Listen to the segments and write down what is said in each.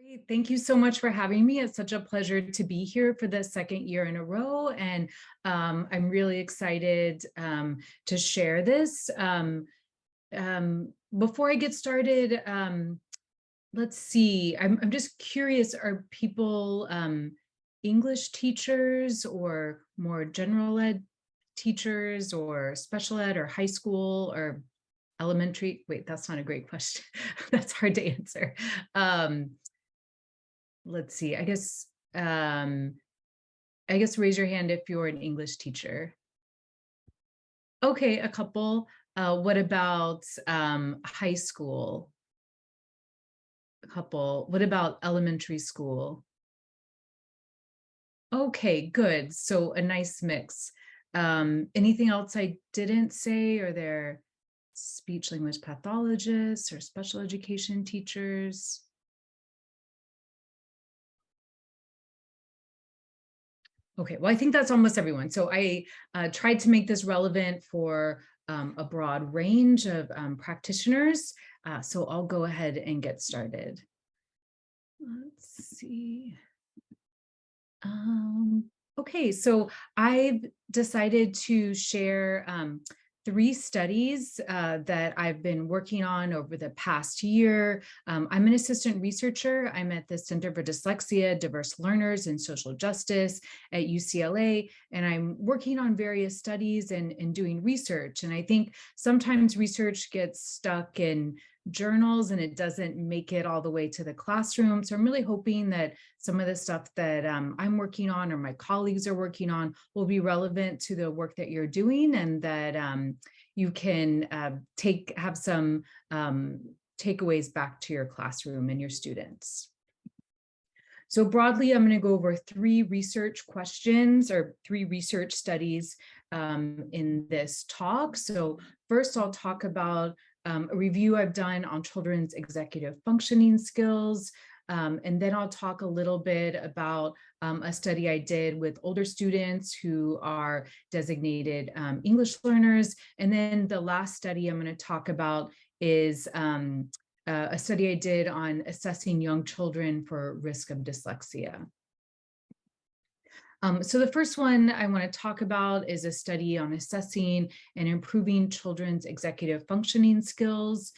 Great. Thank you so much for having me. It's such a pleasure to be here for the second year in a row. And I'm really excited to share this. Before I get started, let's see, I'm just curious, are people English teachers or more general ed teachers or special ed or high school or elementary? Wait, that's not a great question. That's hard to answer. Let's see, I guess raise your hand if you're an English teacher. Okay, a couple. What about high school? A couple. What about elementary school? Okay, good. So a nice mix. Anything else I didn't say? Are there speech language pathologists or special education teachers? Okay, well, I think that's almost everyone. So I tried to make this relevant for a broad range of practitioners. So I'll go ahead and get started. Let's see. Okay, so I've decided to share 3 studies that I've been working on over the past year. I'm an assistant researcher. I'm at the Center for Dyslexia, Diverse Learners, and Social Justice at UCLA, and I'm working on various studies and doing research. And I think sometimes research gets stuck in journals and it doesn't make it all the way to the classroom. So I'm really hoping that some of the stuff that I'm working on or my colleagues are working on will be relevant to the work that you're doing, and that you can have some takeaways back to your classroom and your students. So broadly, I'm going to go over 3 research questions or 3 research studies in this talk. So first, I'll talk about a review I've done on children's executive functioning skills. And then I'll talk a little bit about a study I did with older students who are designated English learners. And then the last study I'm going to talk about is a study I did on assessing young children for risk of dyslexia. So the first one I want to talk about is a study on assessing and improving children's executive functioning skills.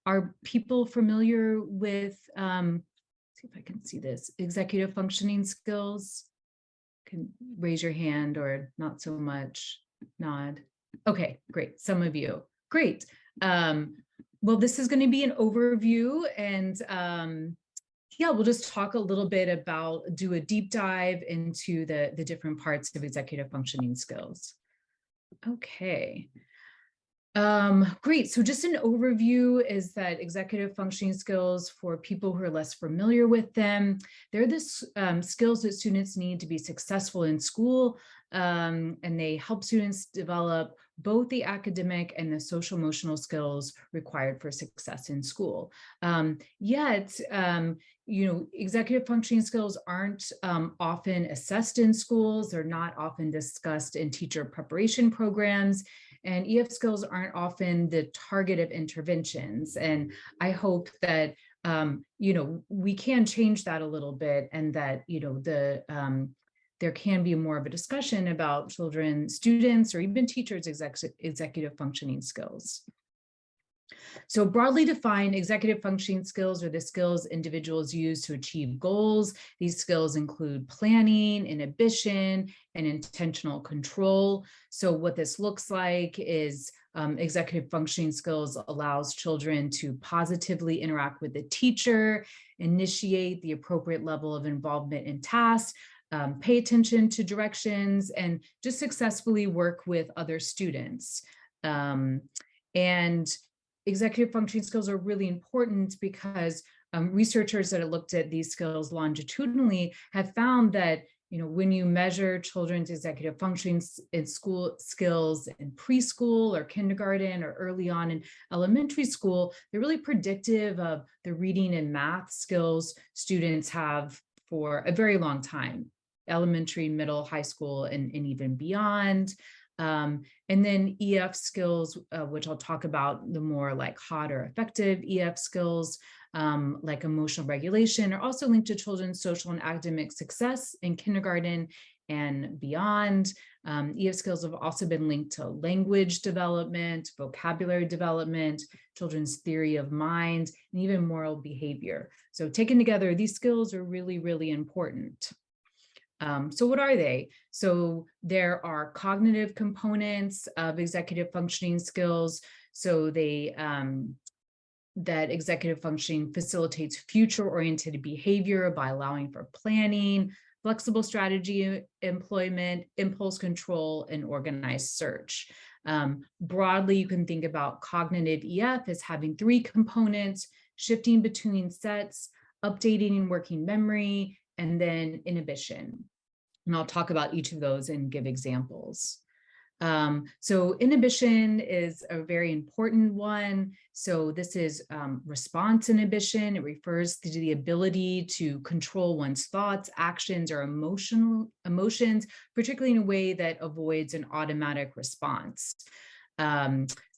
Are people familiar with, see if I can see this, executive functioning skills? Can raise your hand or not so much, nod. Okay, great, some of you, great. Well, this is going to be an overview, and yeah, we'll just talk a little bit about, do a deep dive into the different parts of executive functioning skills. Okay. Great. So just an overview is that executive functioning skills, for people who are less familiar with them, they're the skills that students need to be successful in school, and they help students develop both the academic and the social emotional skills required for success in school. Yet, you know, executive functioning skills aren't often assessed in schools. They're not often discussed in teacher preparation programs. And EF skills aren't often the target of interventions. And I hope that, you know, we can change that a little bit, and that, you know, there can be more of a discussion about children, students, or even teachers' executive functioning skills. So broadly defined, executive functioning skills are the skills individuals use to achieve goals. These skills include planning, inhibition, and intentional control. So what this looks like is executive functioning skills allows children to positively interact with the teacher, initiate the appropriate level of involvement in tasks, pay attention to directions, and just successfully work with other students. And executive functioning skills are really important because researchers that have looked at these skills longitudinally have found that, you know, when you measure children's executive functioning in school skills in preschool or kindergarten or early on in elementary school, they're really predictive of the reading and math skills students have for a very long time, elementary, middle, high school, and even beyond. And then EF skills, which I'll talk about, the more like hot or effective EF skills, like emotional regulation, are also linked to children's social and academic success in kindergarten and beyond. EF skills have also been linked to language development, vocabulary development, children's theory of mind, and even moral behavior. So taken together, these skills are really, really important. So what are they? So there are cognitive components of executive functioning skills. So they that executive functioning facilitates future-oriented behavior by allowing for planning, flexible strategy employment, impulse control, and organized search. Broadly, you can think about cognitive EF as having three components: shifting between sets, updating and working memory, and then inhibition. And I'll talk about each of those and give examples. So inhibition is a very important one. So this is response inhibition. It refers to the ability to control one's thoughts, actions, or emotions, particularly in a way that avoids an automatic response.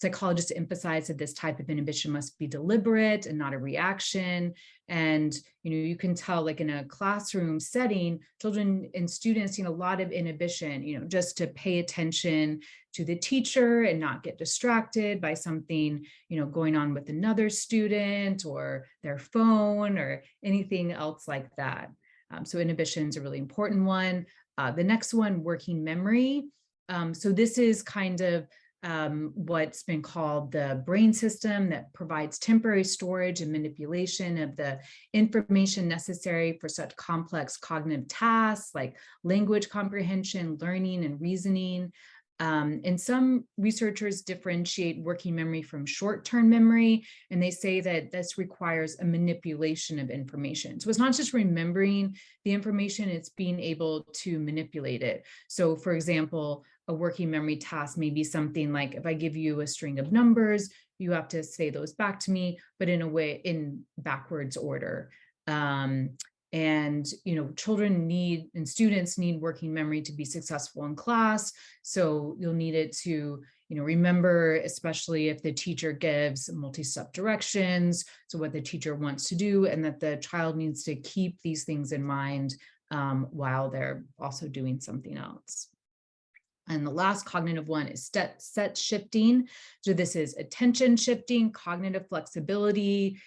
Psychologists emphasize that this type of inhibition must be deliberate and not a reaction. And you can tell, like in a classroom setting, children and students need a lot of inhibition, just to pay attention to the teacher and not get distracted by something, going on with another student or their phone or anything else like that. So inhibition is a really important one. The next one, working memory. So this is kind of what's been called the brain system that provides temporary storage and manipulation of the information necessary for such complex cognitive tasks like language comprehension, learning, and reasoning. And some researchers differentiate working memory from short-term memory, and they say that this requires a manipulation of information. So it's not just remembering the information, it's being able to manipulate it. So for example, a working memory task may be something like, if I give you a string of numbers, you have to say those back to me, but in a way, in backwards order. And children need and students need working memory to be successful in class. So you'll need it to remember, especially if the teacher gives multi-step directions, so what the teacher wants to do, and that the child needs to keep these things in mind while they're also doing something else. And the last cognitive one is set shifting. So this is attention shifting, cognitive flexibility,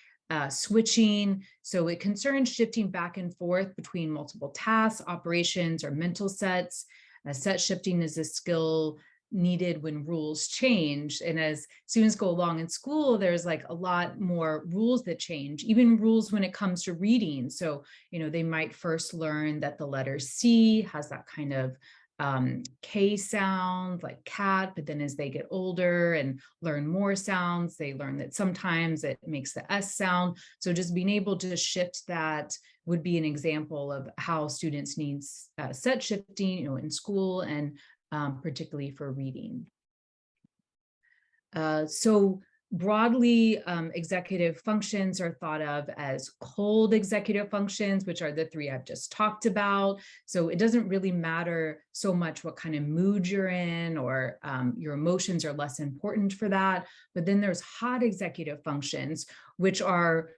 switching. So it concerns shifting back and forth between multiple tasks, operations, or mental sets. Set shifting is a skill needed when rules change. And as students go along in school, there's like a lot more rules that change, even rules when it comes to reading. So, they might first learn that the letter C has that kind of K sound like cat, but then as they get older and learn more sounds, they learn that sometimes it makes the S sound. So just being able to shift that would be an example of how students need set shifting, in school, and particularly for reading. So broadly, executive functions are thought of as cold executive functions, which are the three I've just talked about. So it doesn't really matter so much what kind of mood you're in, or your emotions are less important for that. But then there's hot executive functions, which are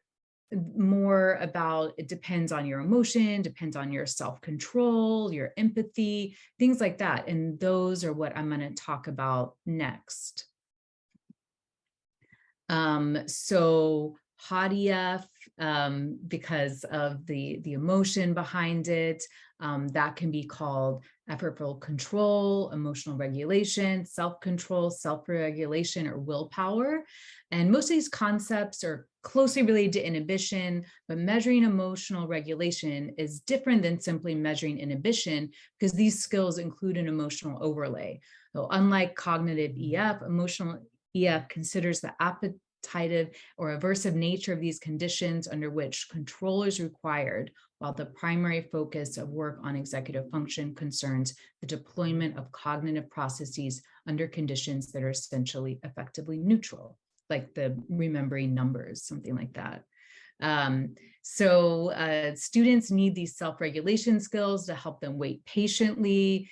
more about, it depends on your emotion, depends on your self-control, your empathy, things like that. And those are what I'm going to talk about next. So hot EF, because of the emotion behind it, that can be called effortful control, emotional regulation, self-control, self-regulation, or willpower. And most of these concepts are closely related to inhibition, but measuring emotional regulation is different than simply measuring inhibition, because these skills include an emotional overlay. So unlike cognitive EF, emotional EF considers the appetitive or aversive nature of these conditions under which control is required, while the primary focus of work on executive function concerns the deployment of cognitive processes under conditions that are essentially effectively neutral, like the remembering numbers, something like that. So students need these self-regulation skills to help them wait patiently,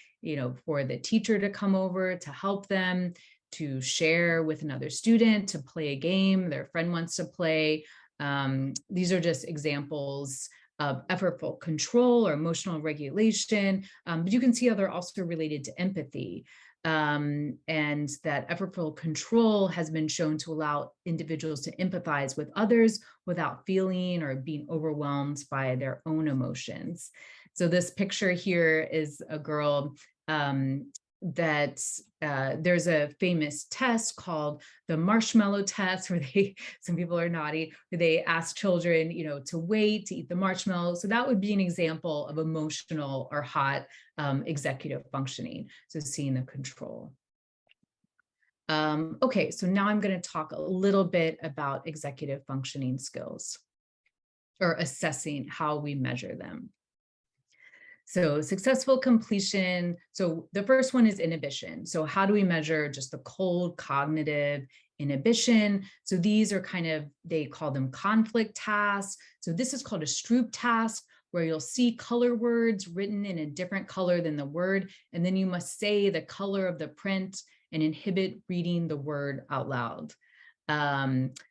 for the teacher to come over to help them, to share with another student, to play a game their friend wants to play, These are just examples of effortful control or emotional regulation, but you can see how they're also related to empathy. And that effortful control has been shown to allow individuals to empathize with others without feeling or being overwhelmed by their own emotions. So this picture here is a girl that there's a famous test called the marshmallow test, where some people are naughty, where they ask children, to wait to eat the marshmallow. So that would be an example of emotional or hot executive functioning. So seeing the control. Okay, so now I'm going to talk a little bit about executive functioning skills, or assessing how we measure them. So successful completion. So the first one is inhibition. So how do we measure just the cold cognitive inhibition? So these are they call them conflict tasks. So this is called a Stroop task, where you'll see color words written in a different color than the word, and then you must say the color of the print and inhibit reading the word out loud.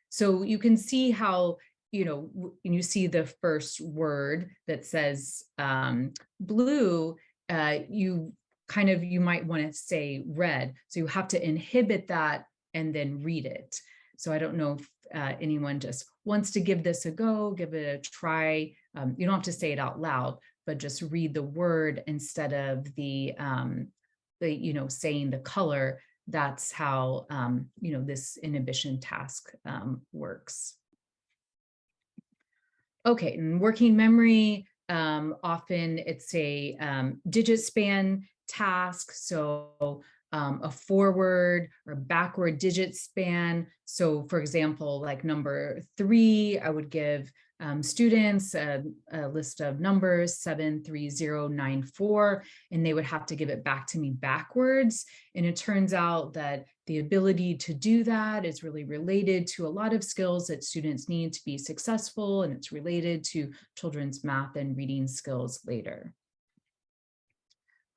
So you can see how, when you see the first word that says blue, you might want to say red. So you have to inhibit that and then read it. So I don't know if anyone just wants to give this a go, give it a try. You don't have to say it out loud, but just read the word instead of the saying the color. That's how, this inhibition task works. Okay, and working memory, often it's a digit span task. So a forward or backward digit span. So for example, like number 3, I would give students a list of numbers 73094, and they would have to give it back to me backwards. And it turns out that the ability to do that is really related to a lot of skills that students need to be successful, and it's related to children's math and reading skills later.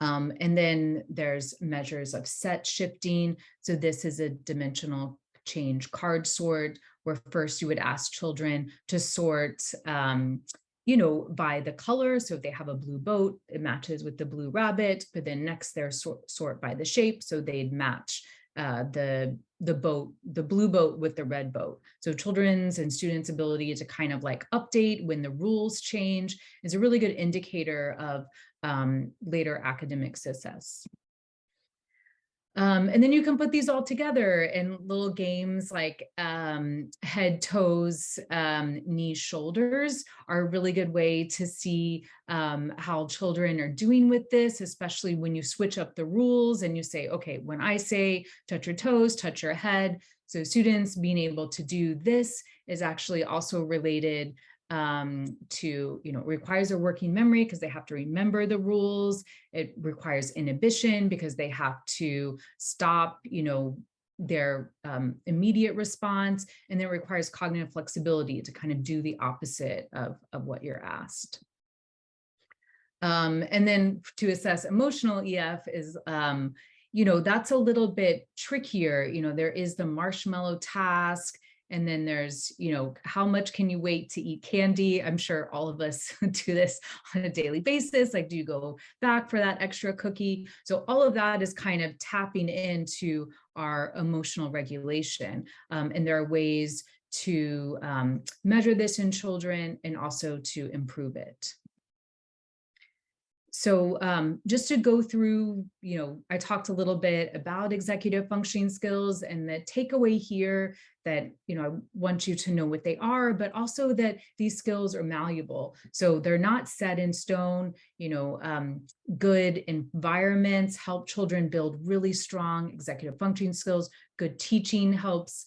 And then there's measures of set shifting. So this is a dimensional change card sort, where first you would ask children to sort, by the color. So if they have a blue boat, it matches with the blue rabbit, but then next they're sort by the shape. So they'd match the blue boat with the red boat. So children's and students' ability to update when the rules change is a really good indicator of later academic success. And then you can put these all together in little games like head, toes, knees, shoulders are a really good way to see how children are doing with this, especially when you switch up the rules and you say, okay, when I say touch your toes, touch your head. So students being able to do this is actually also related to, requires a working memory because they have to remember the rules. It requires inhibition because they have to stop, their immediate response, and then it requires cognitive flexibility to do the opposite of what you're asked. And then to assess emotional EF is, that's a little bit trickier. There is the marshmallow task. And then there's, how much can you wait to eat candy? I'm sure all of us do this on a daily basis. Like, do you go back for that extra cookie? So all of that is tapping into our emotional regulation. And there are ways to measure this in children and also to improve it. So just to go through, I talked a little bit about executive functioning skills, and the takeaway here that, I want you to know what they are, but also that these skills are malleable. So they're not set in stone. Good environments help children build really strong executive functioning skills. Good teaching helps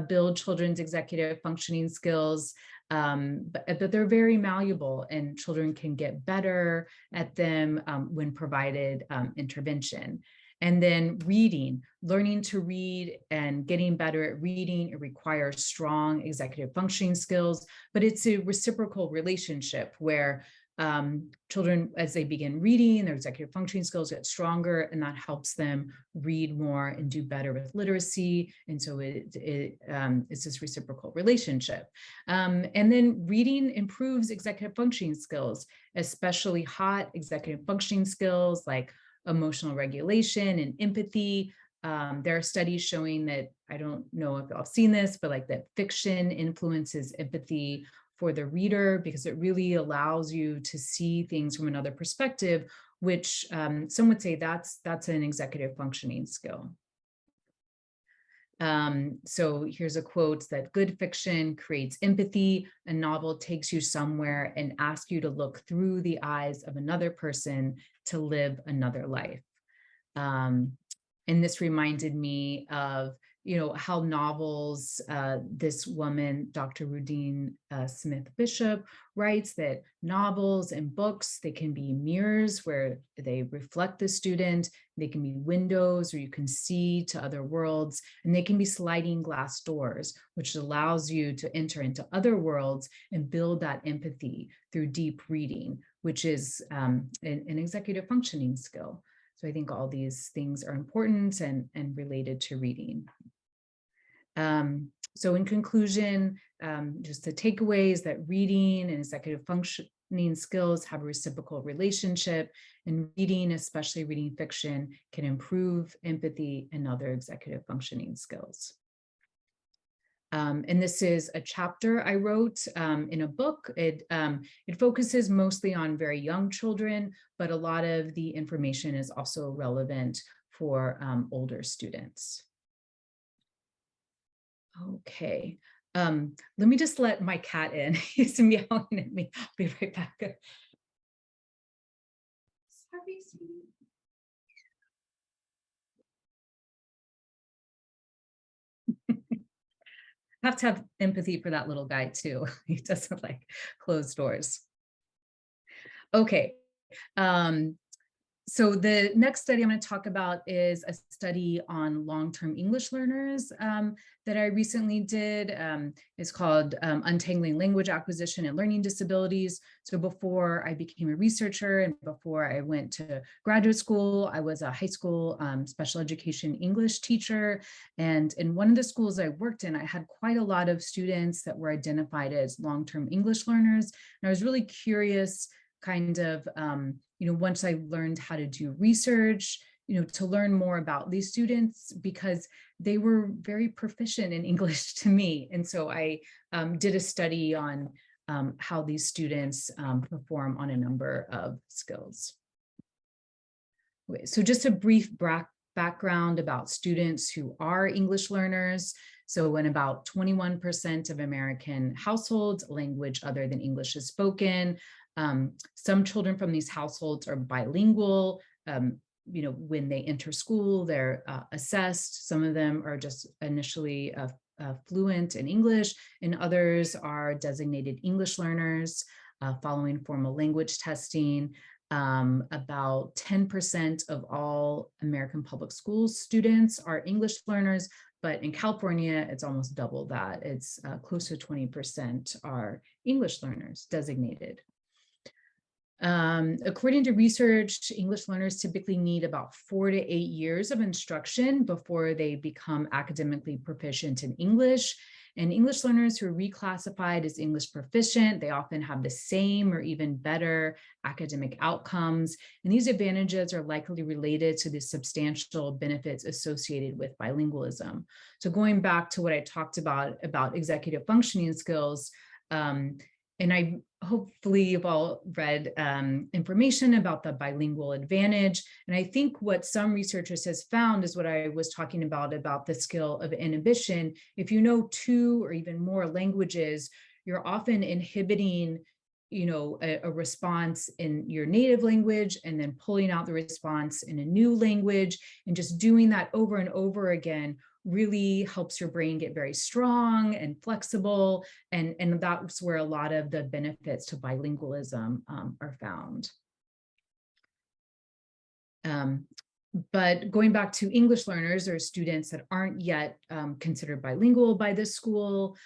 build children's executive functioning skills. But they're very malleable, and children can get better at them when provided intervention. And then reading, learning to read and getting better at reading, it requires strong executive functioning skills, but it's a reciprocal relationship where children, as they begin reading, their executive functioning skills get stronger, and that helps them read more and do better with literacy. And so it's this reciprocal relationship. And then reading improves executive functioning skills, especially hot executive functioning skills like emotional regulation and empathy. There are studies showing that, I don't know if y'all have seen this, but like that fiction influences empathy for the reader, because it really allows you to see things from another perspective, which some would say that's an executive functioning skill. So here's a quote that good fiction creates empathy. A novel takes you somewhere and asks you to look through the eyes of another person to live another life. And this reminded me of, how novels, this woman, Dr. Rudine Smith Bishop, writes that novels and books, they can be mirrors where they reflect the student. They can be windows where you can see to other worlds, and they can be sliding glass doors, which allows you to enter into other worlds and build that empathy through deep reading, which is an executive functioning skill. So I think all these things are important and related to reading. So in conclusion, just the takeaways that reading and executive functioning skills have a reciprocal relationship, and reading, especially reading fiction, can improve empathy and other executive functioning skills. And this is a chapter I wrote in a book. It focuses mostly on very young children, but a lot of the information is also relevant for older students. Okay, let me just let my cat in. He's meowing at me. I'll be right back. Sorry, sweetie. Have to have empathy for that little guy too. He doesn't like closed doors. Okay. So the next study I'm going to talk about is a study on long-term English learners that I recently did. It's called Untangling Language Acquisition and Learning Disabilities. So before I became a researcher and before I went to graduate school, I was a high school special education English teacher. And in one of the schools I worked in, I had quite a lot of students that were identified as long-term English learners. And I was really curious kind of, once I learned how to do research, to learn more about these students, because they were very proficient in English to me. And so I did a study on how these students perform on a number of skills. Okay, so just a brief background about students who are English learners. So in about 21% of American households, language other than English is spoken. Some children from these households are bilingual. When they enter school, they're assessed. Some of them are just initially fluent in English, and others are designated English learners following formal language testing. About 10% of all American public school students are English learners, but in California, it's almost double that. It's close to 20% are English learners designated. According to research, English learners typically need about 4 to 8 years of instruction before they become academically proficient in English. And English learners who are reclassified as English proficient, they often have the same or even better academic outcomes. And these advantages are likely related to the substantial benefits associated with bilingualism. So going back to what I talked about executive functioning skills, and I hopefully you've all read information about the bilingual advantage. And I think what some researchers has found is what I was talking about the skill of inhibition. If you know 2 or even more languages, you're often inhibiting a response in your native language and then pulling out the response in a new language, and just doing that over and over again really helps your brain get very strong and flexible. And that's where a lot of the benefits to bilingualism are found. But going back to English learners or students that aren't yet considered bilingual by this school,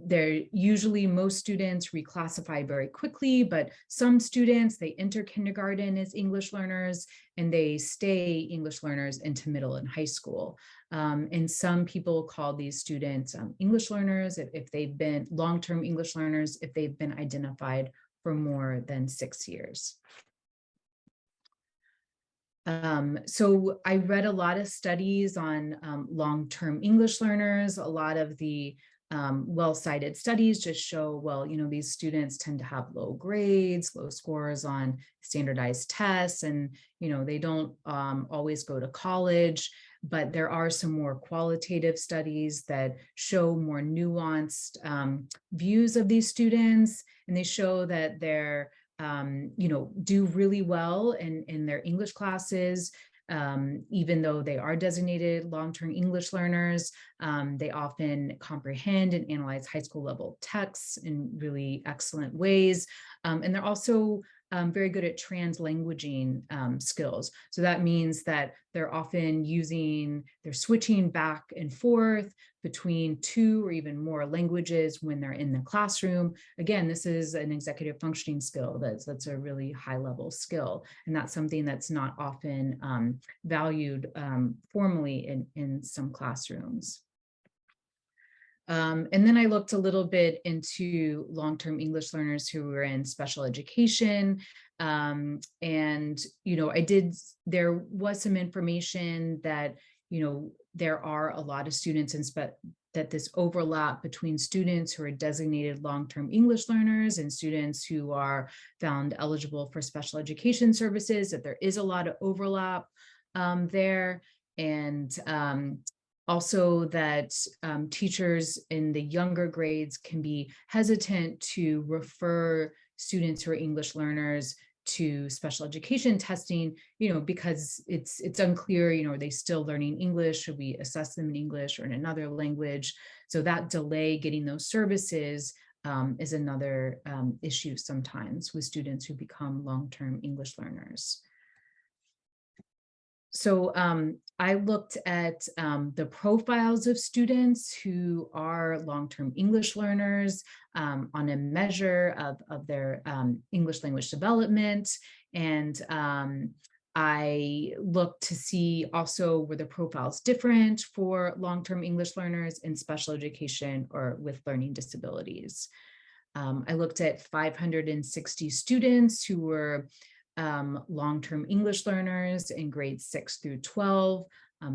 they're usually, most students reclassify very quickly, but some students, they enter kindergarten as English learners and they stay English learners into middle and high school. And some people call these students English learners if they've been long-term English learners, if they've been identified for more than 6 years. So I read a lot of studies on long-term English learners. A lot of the well-cited studies just show, well, these students tend to have low grades, low scores on standardized tests, and, they don't always go to college. But there are some more qualitative studies that show more nuanced views of these students, and they show that they're do really well in their English classes, even though they are designated long-term English learners. They often comprehend and analyze high school level texts in really excellent ways. And they're also very good at translanguaging skills. So that means that they're often they're switching back and forth between 2 or even more languages when they're in the classroom. Again, this is an executive functioning skill that's a really high level skill. And that's something that's not often valued formally in some classrooms. And then I looked a little bit into long-term English learners who were in special education. And, there was some information that, there are a lot of students that this overlap between students who are designated long-term English learners and students who are found eligible for special education services, that there is a lot of overlap there. And also that teachers in the younger grades can be hesitant to refer students who are English learners to special education testing, because it's unclear, are they still learning English? Should we assess them in English or in another language? So that delay getting those services is another issue sometimes with students who become long-term English learners. So I looked at the profiles of students who are long-term English learners on a measure of their English language development. And I looked to see also, were the profiles different for long-term English learners in special education or with learning disabilities. I looked at 560 students who were long-term English learners in grades 6 through 12.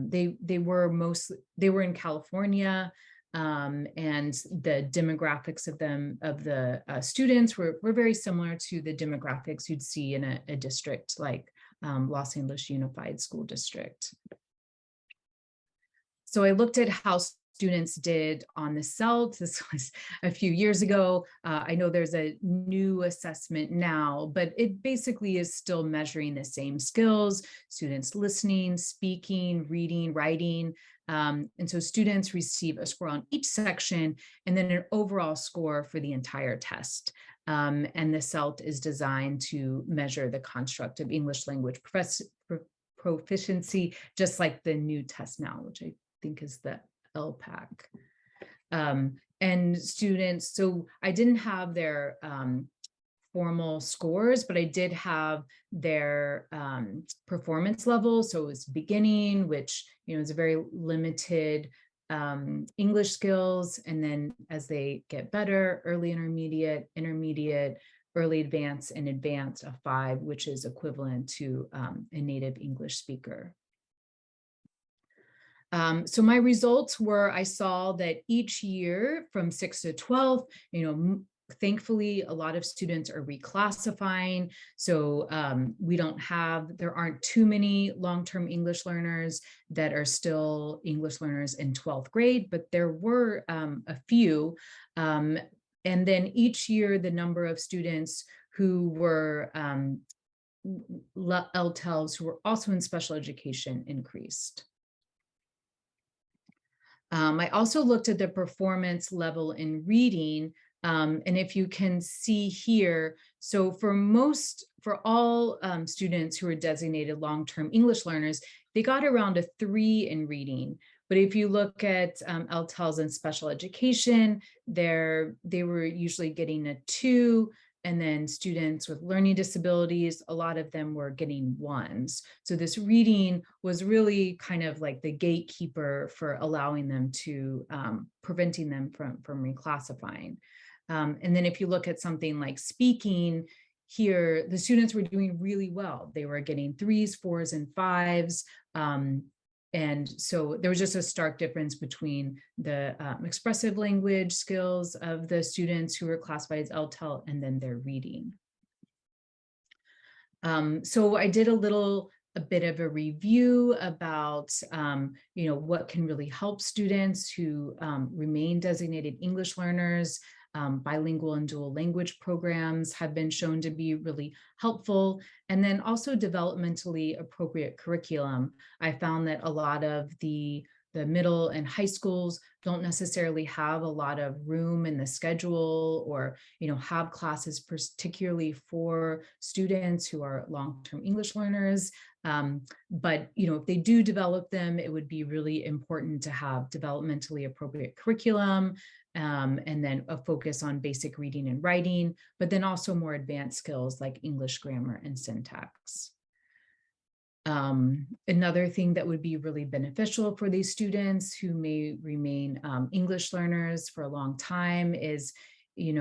They were in California, and the demographics of the students were very similar to the demographics you'd see in a district like Los Angeles Unified School District. So I looked at how students did on the CELT. This was a few years ago. I know there's a new assessment now, but it basically is still measuring the same skills: students listening, speaking, reading, writing. And so students receive a score on each section and then an overall score for the entire test. And the CELT is designed to measure the construct of English language proficiency, just like the new test now, which I think is the LPAC. And students, so I didn't have their formal scores, but I did have their performance level. So it was beginning, which is a very limited English skills, and then as they get better, early intermediate, early advanced, and advanced, a 5, which is equivalent to a native English speaker. So my results were, I saw that each year from 6 to 12, thankfully, a lot of students are reclassifying. So there aren't too many long-term English learners that are still English learners in 12th grade, but there were a few. And then each year, the number of students who were LTELs who were also in special education increased. I also looked at the performance level in reading And if you can see here, so for all students who are designated long-term English learners, they got around a 3 in reading. But if you look at LTELs in special education, they were usually getting a 2, and then students with learning disabilities, a lot of them were getting 1s. So this reading was really kind of like the gatekeeper for allowing them to, preventing them from reclassifying. And then if you look at something like speaking, here the students were doing really well. They were getting 3s, 4s, and 5s. And so there was just a stark difference between the expressive language skills of the students who were classified as LTEL and then their reading. So I did a bit of a review about, what can really help students who remain designated English learners. Bilingual and dual language programs have been shown to be really helpful. And then also developmentally appropriate curriculum. I found that a lot of the middle and high schools don't necessarily have a lot of room in the schedule, or have classes particularly for students who are long-term English learners. But if they do develop them, it would be really important to have developmentally appropriate curriculum, and then a focus on basic reading and writing, but then also more advanced skills like English grammar and syntax. Another thing that would be really beneficial for these students who may remain English learners for a long time is, they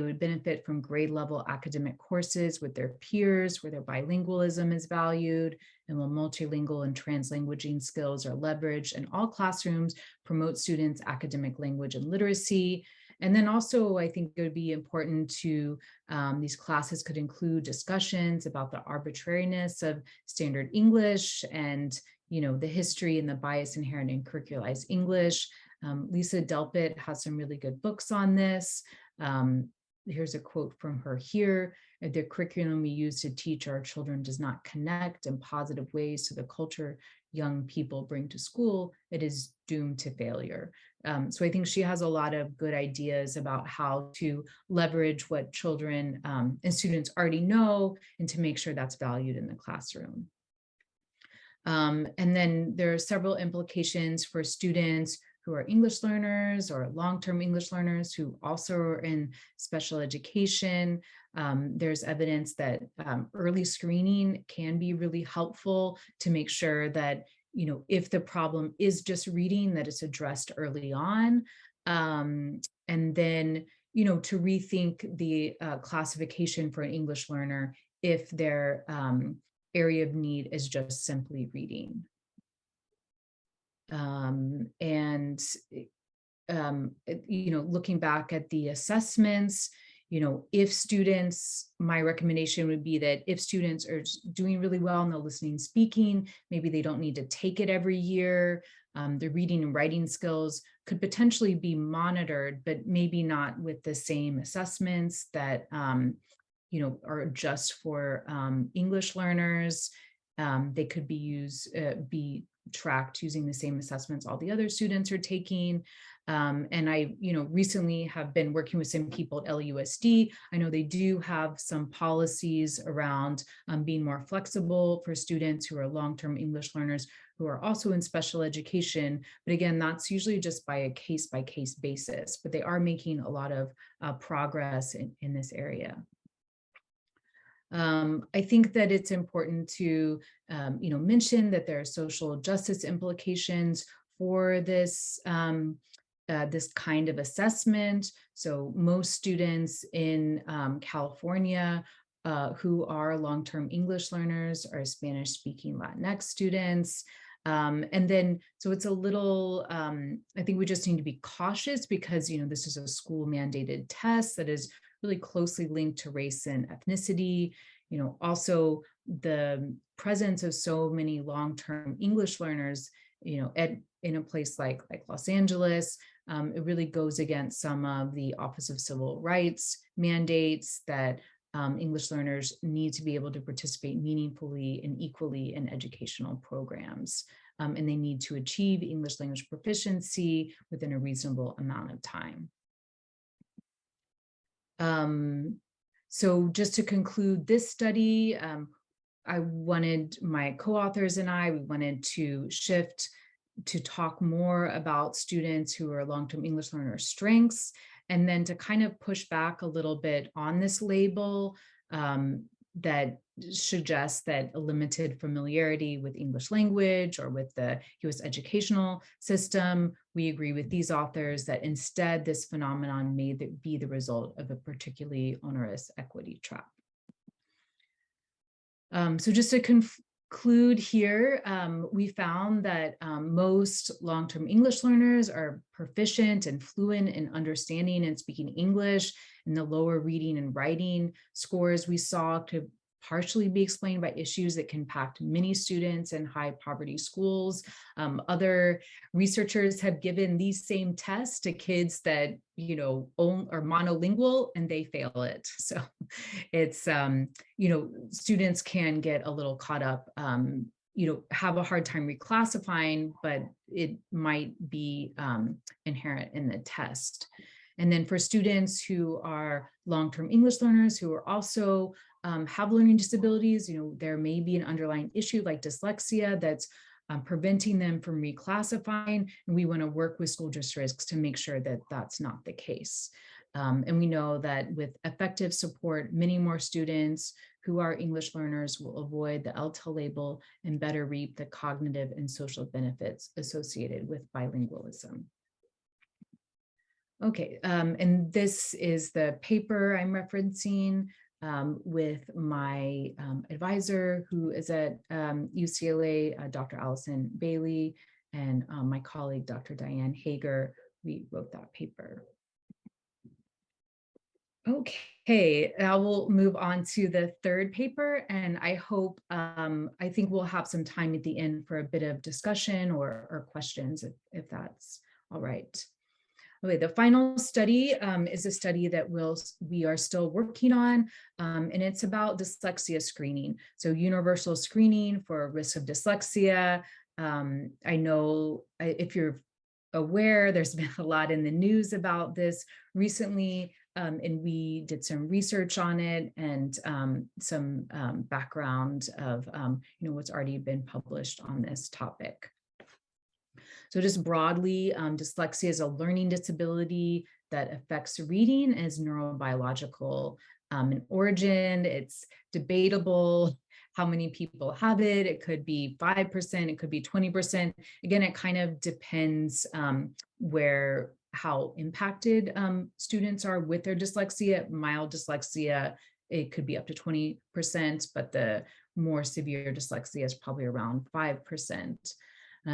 would benefit from grade level academic courses with their peers where their bilingualism is valued and where multilingual and translanguaging skills are leveraged, and all classrooms promote students' academic language and literacy. And then also, I think it would be important to, these classes could include discussions about the arbitrariness of standard English and, the history and the bias inherent in curricularized English. Lisa Delpit has some really good books on this. Here's a quote from her here. The curriculum we use to teach our children does not connect in positive ways to the culture young people bring to school. It is doomed to failure. So I think she has a lot of good ideas about how to leverage what children and students already know and to make sure that's valued in the classroom. And then there are several implications for students who are English learners or long-term English learners who also are in special education. There's evidence that early screening can be really helpful to make sure that, if the problem is just reading, that it's addressed early on. And then, to rethink the classification for an English learner if their area of need is just simply reading. And looking back at the assessments, if students, my recommendation would be that if students are doing really well in the listening speaking, maybe they don't need to take it every year. The reading and writing skills could potentially be monitored, but maybe not with the same assessments that are just for English learners. They could be tracked using the same assessments all the other students are taking. And I, recently have been working with some people at LUSD. I know they do have some policies around being more flexible for students who are long-term English learners who are also in special education. But again, that's usually just by a case-by-case basis, but they are making a lot of progress in this area. I think that it's important to, mention that there are social justice implications for this this kind of assessment. So most students in California who are long-term English learners are Spanish-speaking Latinx students. And then, so it's a little, I think we just need to be cautious because, this is a school mandated test that is really closely linked to race and ethnicity. Also the presence of so many long-term English learners, in a place like Los Angeles, it really goes against some of the Office of Civil Rights mandates that English learners need to be able to participate meaningfully and equally in educational programs. and they need to achieve English language proficiency within a reasonable amount of time. So just to conclude this study, my co-authors and we wanted to shift to talk more about students who are long-term English learner strengths, and then to kind of push back a little bit on this label that suggests that a limited familiarity with English language or with the US educational system. We agree with these authors that instead this phenomenon may be the result of a particularly onerous equity trap. So just to conclude here, we found that most long-term English learners are proficient and fluent in understanding and speaking English, and the lower reading and writing scores we saw could partially be explained by issues that can impact many students in high poverty schools. Other researchers have given these same tests to kids that, are monolingual, and they fail it. So it's, students can get a little caught up, have a hard time reclassifying, but it might be inherent in the test. And then for students who are long-term English learners who are also have learning disabilities, there may be an underlying issue like dyslexia that's preventing them from reclassifying. And we want to work with school districts to make sure that that's not the case. And we know that with effective support, many more students who are English learners will avoid the LTEL label and better reap the cognitive and social benefits associated with bilingualism. Okay, and this is the paper I'm referencing with my advisor who is at UCLA, Dr. Allison Bailey, and my colleague, Dr. Diane Hager. We wrote that paper. Okay, now we'll move on to the third paper, and I hope, I think we'll have some time at the end for a bit of discussion or questions if that's all right. Okay, the final study is a study that we are still working on, and it's about dyslexia screening. So universal screening for risk of dyslexia. I know if you're aware, there's been a lot in the news about this recently, and we did some research on it and some background of what's already been published on this topic. So just broadly, dyslexia is a learning disability that affects reading as neurobiological in origin. It's debatable how many people have it. It could be 5%, it could be 20%. Again, it kind of depends how impacted students are with their dyslexia. Mild dyslexia, it could be up to 20%, but the more severe dyslexia is probably around 5%.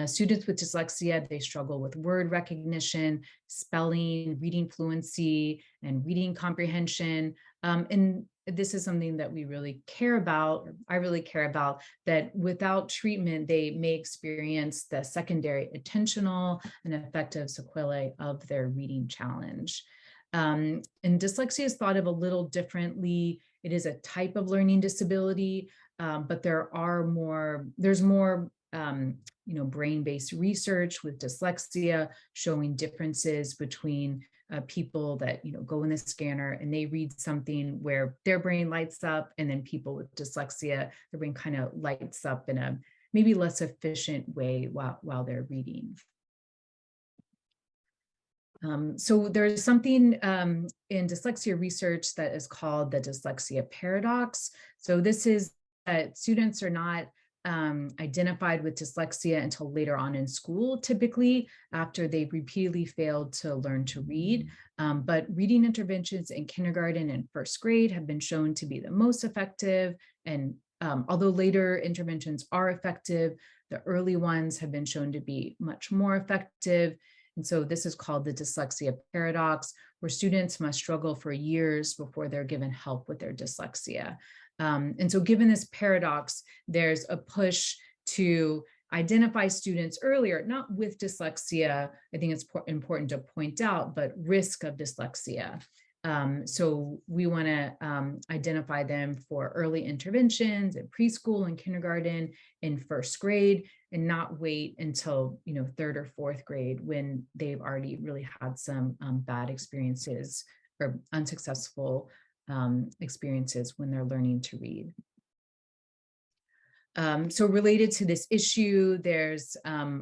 Students with dyslexia, they struggle with word recognition, spelling, reading fluency, and reading comprehension. And this is something that we really care about, or I really care about, that without treatment, they may experience the secondary attentional and affective sequelae of their reading challenge. And dyslexia is thought of a little differently. It is a type of learning disability, but there's more brain-based research with dyslexia showing differences between people that go in the scanner and they read something where their brain lights up, and then people with dyslexia, their brain kind of lights up in a maybe less efficient way while they're reading. So there's something in dyslexia research that is called the dyslexia paradox. So this is that students are not identified with dyslexia until later on in school, typically after they've repeatedly failed to learn to read. But reading interventions in kindergarten and first grade have been shown to be the most effective. And although later interventions are effective, the early ones have been shown to be much more effective. And so this is called the dyslexia paradox, where students must struggle for years before they're given help with their dyslexia. And so given this paradox, there's a push to identify students earlier, not with dyslexia, I think it's important to point out, but risk of dyslexia. So we want to identify them for early interventions in preschool and kindergarten, in first grade, and not wait until, third or fourth grade when they've already really had some bad experiences or unsuccessful experiences when they're learning to read. So related to this issue, there's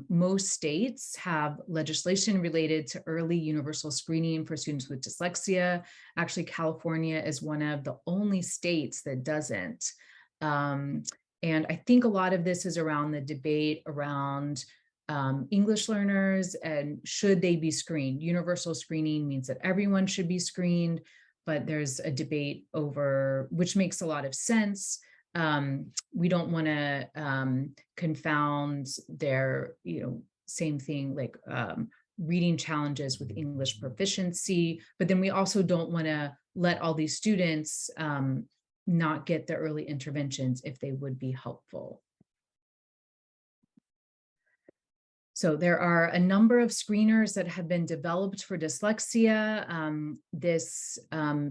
most states have legislation related to early universal screening for students with dyslexia. Actually, California is one of the only states that doesn't. And I think a lot of this is around the debate around English learners and should they be screened. Universal screening means that everyone should be screened, but there's a debate over, which makes a lot of sense. We don't want to confound their, same thing like reading challenges with English proficiency, but then we also don't want to let all these students not get the early interventions if they would be helpful. So there are a number of screeners that have been developed for dyslexia.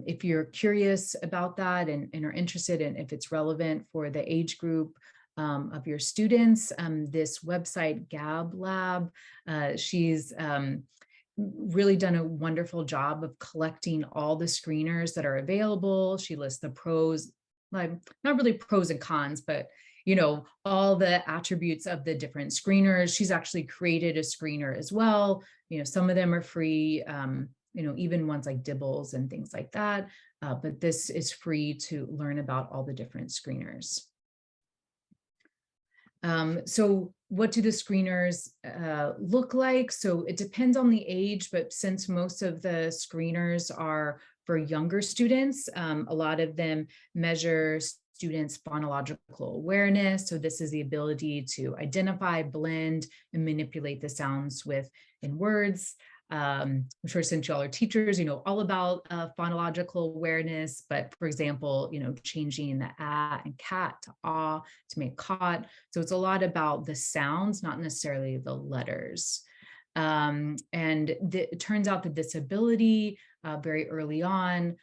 If you're curious about that and are interested in if it's relevant for the age group of your students, this website, Gab Lab, she's really done a wonderful job of collecting all the screeners that are available. She lists the pros, like not really pros and cons, but all the attributes of the different screeners. She's actually created a screener as well. Some of them are free, even ones like Dibbles and things like that. But this is free to learn about all the different screeners. So what do the screeners look like? So it depends on the age, but since most of the screeners are for younger students, a lot of them measure students' phonological awareness. So this is the ability to identify, blend, and manipulate the sounds in words. I'm sure since y'all are teachers, you know all about phonological awareness, but for example, changing the ah and cat to ah to make caught. So it's a lot about the sounds, not necessarily the letters. And it turns out that this ability very early on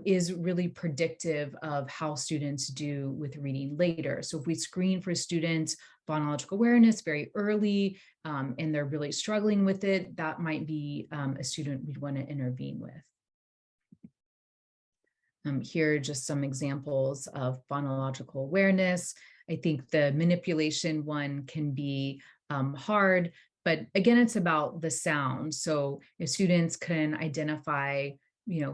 is really predictive of how students do with reading later. So if we screen for students' phonological awareness very early and they're really struggling with it, that might be a student we'd want to intervene with. Here are just some examples of phonological awareness. I think the manipulation one can be hard, but again, it's about the sound. So if students can identify,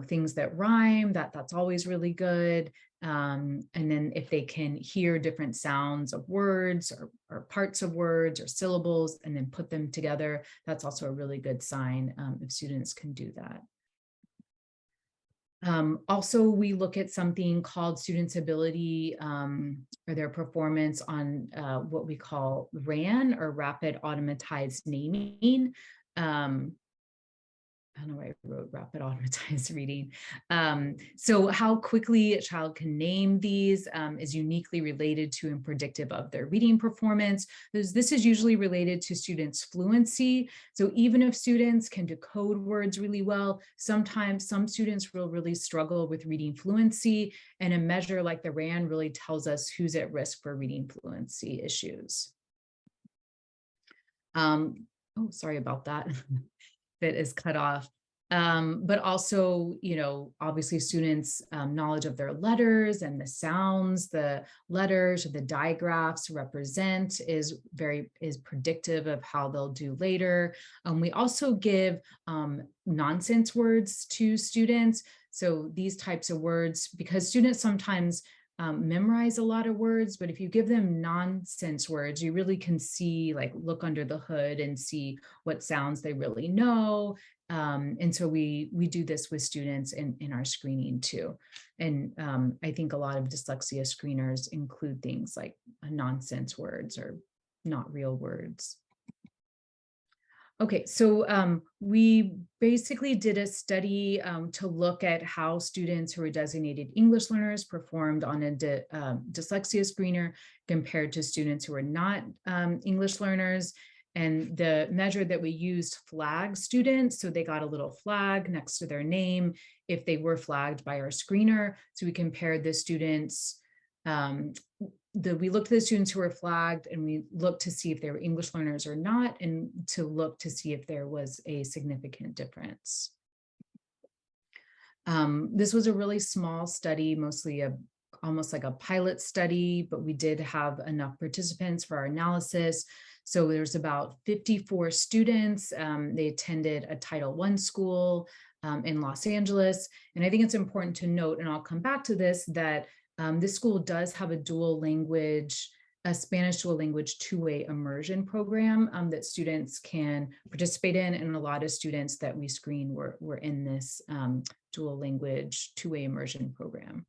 things that rhyme, that's always really good. And then if they can hear different sounds of words or parts of words or syllables and then put them together, that's also a really good sign if students can do that. Also, we look at something called students' ability or their performance on what we call RAN, or rapid automatized naming. I don't know why I wrote rapid automatized reading. So how quickly a child can name these is uniquely related to and predictive of their reading performance. This is usually related to students' fluency. So even if students can decode words really well, sometimes some students will really struggle with reading fluency, and a measure like the RAN really tells us who's at risk for reading fluency issues. Oh, sorry about that. That is cut off. But also, obviously students' knowledge of their letters and the sounds, the letters or the digraphs represent is predictive of how they'll do later. We also give nonsense words to students. So these types of words, because students sometimes memorize a lot of words, but if you give them nonsense words, you really can see, look under the hood and see what sounds they really know. And so we do this with students in our screening too. And I think a lot of dyslexia screeners include things like nonsense words or not real words. Okay, so we basically did a study to look at how students who were designated English learners performed on a dyslexia screener compared to students who were not English learners. And the measure that we used flagged students. So they got a little flag next to their name if they were flagged by our screener. So we compared the students, we looked at the students who were flagged, and we looked to see if they were English learners or not, and to look to see if there was a significant difference. This was a really small study, mostly almost like a pilot study, but we did have enough participants for our analysis. So there's about 54 students. They attended a Title I school in Los Angeles. And I think it's important to note, and I'll come back to this, that this school does have a Spanish dual language two-way immersion program that students can participate in. And a lot of students that we screened were in this dual language two-way immersion program.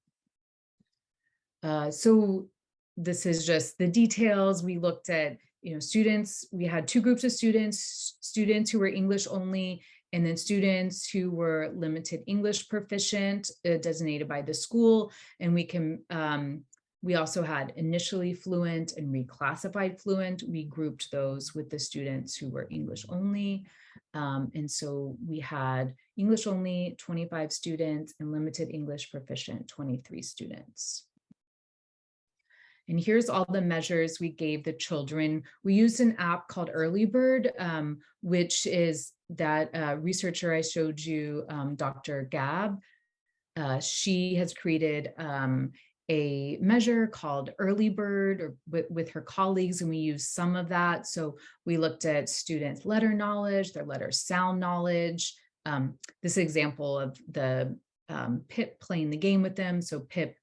So this is just the details. We looked at, students. We had two groups of students who were English only, and then students who were limited English proficient, designated by the school. And we also had initially fluent and reclassified fluent. We grouped those with the students who were English only. And so we had English only 25 students and limited English proficient 23 students. And here's all the measures we gave the children. We used an app called Early Bird, which is that researcher I showed you, Dr. Gab. She has created a measure called Early Bird, or with her colleagues, and we used some of that. So we looked at students' letter knowledge, their letter sound knowledge. This example of the Pip playing the game with them. So Pip,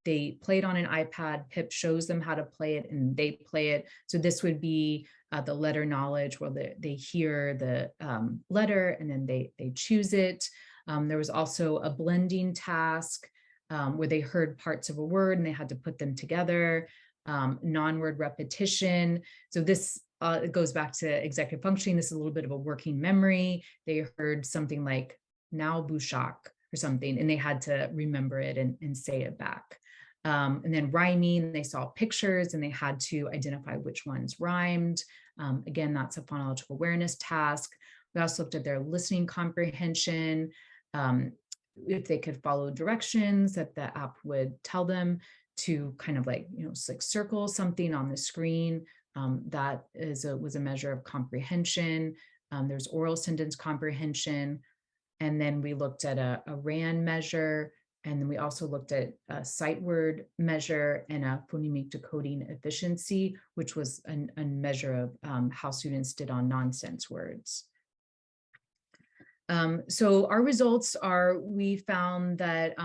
they played on an iPad, Pip shows them how to play it and they play it. So this would be the letter knowledge, where they hear the letter and then they choose it. There was also a blending task where they heard parts of a word and they had to put them together. Non-word repetition. So this it goes back to executive functioning. This is a little bit of a working memory. They heard something like now bushak or something, and they had to remember it and say it back. And then rhyming, they saw pictures and they had to identify which ones rhymed. Again, that's a phonological awareness task. We also looked at their listening comprehension, if they could follow directions that the app would tell them to kind of like, circle something on the screen. That was a measure of comprehension. There's oral sentence comprehension. And then we looked at a RAN measure. And then we also looked at a sight word measure and a phonemic decoding efficiency, which was a measure of how students did on nonsense words. So our results are, we found that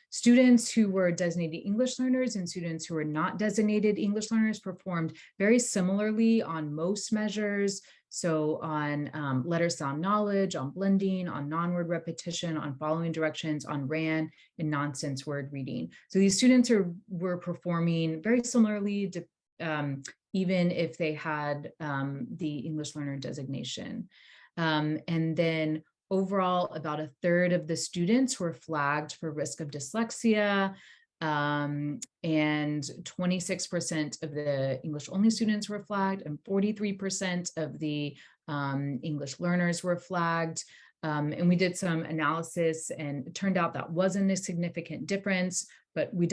students who were designated English learners and students who were not designated English learners performed very similarly on most measures. So on letter sound knowledge, on blending, on non-word repetition, on following directions, on RAN, and nonsense word reading. So these students were performing very similarly to, even if they had the English learner designation. And then overall, about a third of the students were flagged for risk of dyslexia, and 26% of the English only students were flagged, and 43% of the English learners were flagged. And we did some analysis, and it turned out that wasn't a significant difference, but we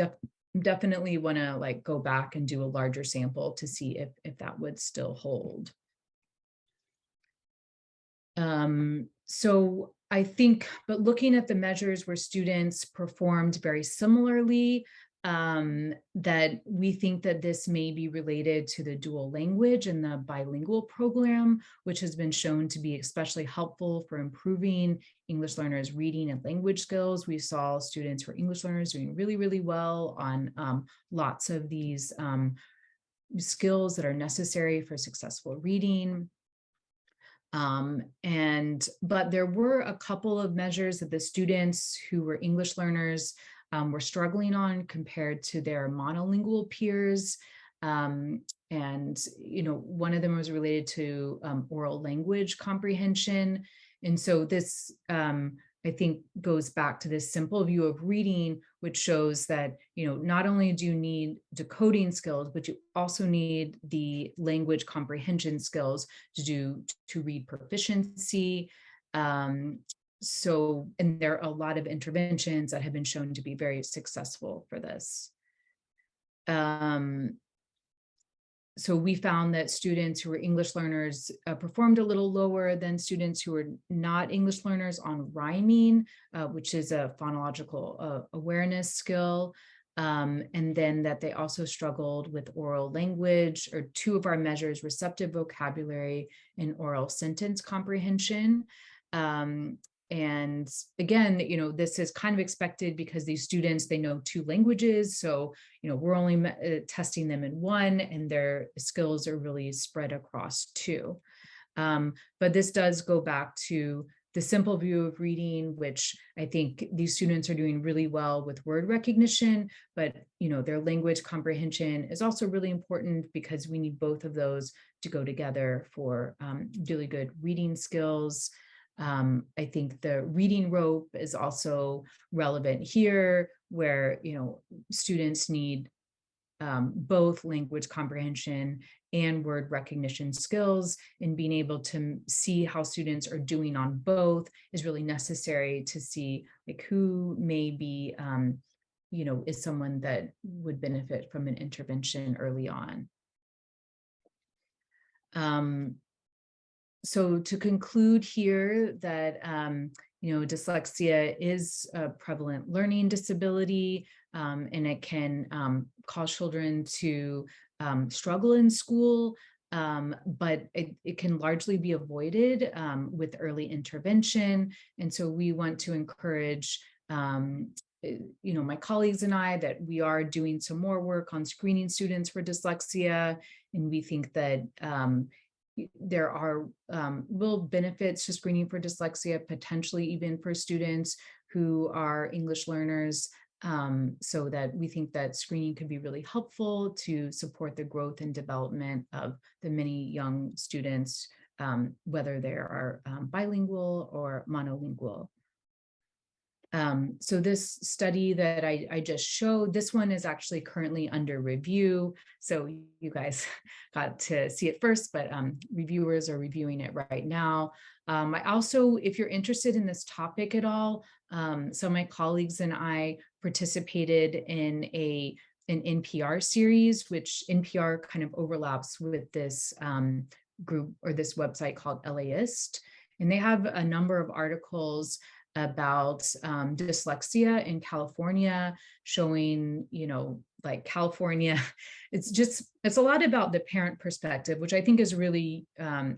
definitely want to go back and do a larger sample to see if that would still hold. So I think, but looking at the measures where students performed very similarly, that we think that this may be related to the dual language and the bilingual program, which has been shown to be especially helpful for improving English learners' reading and language skills. We saw students who are English learners doing really, really well on lots of these skills that are necessary for successful reading. But there were a couple of measures that the students who were English learners were struggling on compared to their monolingual peers. And, one of them was related to oral language comprehension. And so this I think goes back to this simple view of reading, which shows that, not only do you need decoding skills, but you also need the language comprehension skills to read proficiency. Um, and there are a lot of interventions that have been shown to be very successful for this. So we found that students who were English learners performed a little lower than students who were not English learners on rhyming, which is a phonological awareness skill. And then that they also struggled with oral language, or two of our measures, receptive vocabulary and oral sentence comprehension. And again, this is kind of expected because these students, they know two languages. So, we're only testing them in one, and their skills are really spread across two. But this does go back to the simple view of reading, which I think these students are doing really well with word recognition, but their language comprehension is also really important because we need both of those to go together for really good reading skills. I think the reading rope is also relevant here, where students need both language comprehension and word recognition skills, and being able to see how students are doing on both is really necessary to see like who may be is someone that would benefit from an intervention early on. So to conclude here that, dyslexia is a prevalent learning disability, and it can cause children to struggle in school, but it can largely be avoided with early intervention. And so we want to encourage my colleagues and I, that we are doing some more work on screening students for dyslexia. And we think that there are real benefits to screening for dyslexia, potentially even for students who are English learners, so that we think that screening could be really helpful to support the growth and development of the many young students, whether they are bilingual or monolingual. So this study that I just showed, this one is actually currently under review. So you guys got to see it first, but reviewers are reviewing it right now. I also, if you're interested in this topic at all, some of my colleagues and I participated in an NPR series, which NPR kind of overlaps with this group or this website called LAist. And they have a number of articles about dyslexia in California, showing, like California, it's a lot about the parent perspective, which I think is really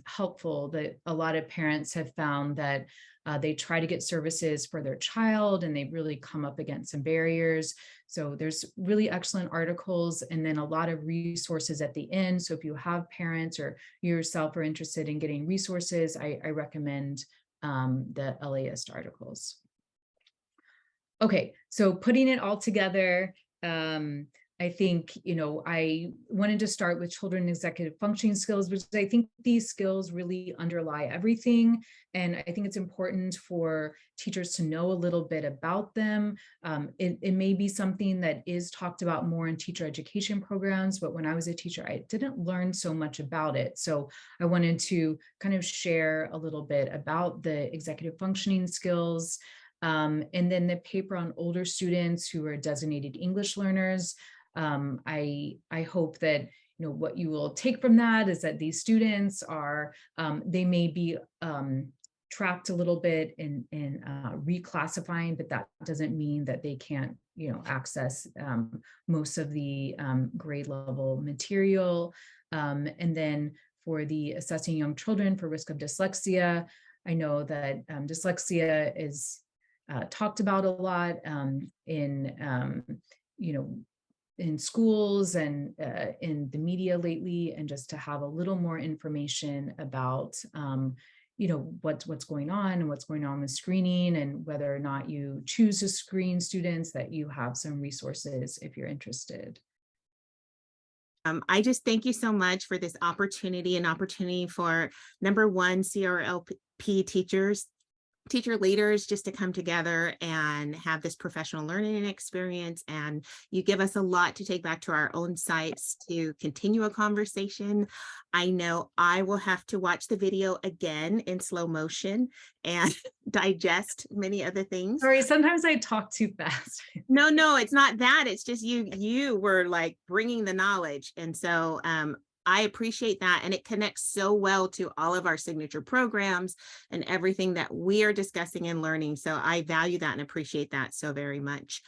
helpful, that a lot of parents have found that they try to get services for their child and they really come up against some barriers. So there's really excellent articles, and then a lot of resources at the end. So if you have parents or you yourself are interested in getting resources, I recommend the LAist articles. Okay, so putting it all together, I think, I wanted to start with children executive functioning skills, because I think these skills really underlie everything. And I think it's important for teachers to know a little bit about them. It may be something that is talked about more in teacher education programs, but when I was a teacher, I didn't learn so much about it. So I wanted to kind of share a little bit about the executive functioning skills. And then the paper on older students who are designated English learners. I hope that what you will take from that is that these students are, they may be trapped a little bit in reclassifying, but that doesn't mean that they can't access most of the grade level material. And then for the assessing young children for risk of dyslexia, I know that dyslexia is talked about a lot in schools and in the media lately, and just to have a little more information about what's going on and what's going on with screening, and whether or not you choose to screen students, that you have some resources if you're interested. I just thank you so much for this opportunity, an opportunity for number one, CRLP teachers teacher leaders just to come together and have this professional learning experience. And you give us a lot to take back to our own sites to continue a conversation. I know I will have to watch the video again in slow motion and digest many other things. Sorry, sometimes I talk too fast. No, it's not that. It's just you were like bringing the knowledge. And so I appreciate that. And it connects so well to all of our signature programs and everything that we are discussing and learning. So I value that and appreciate that so very much.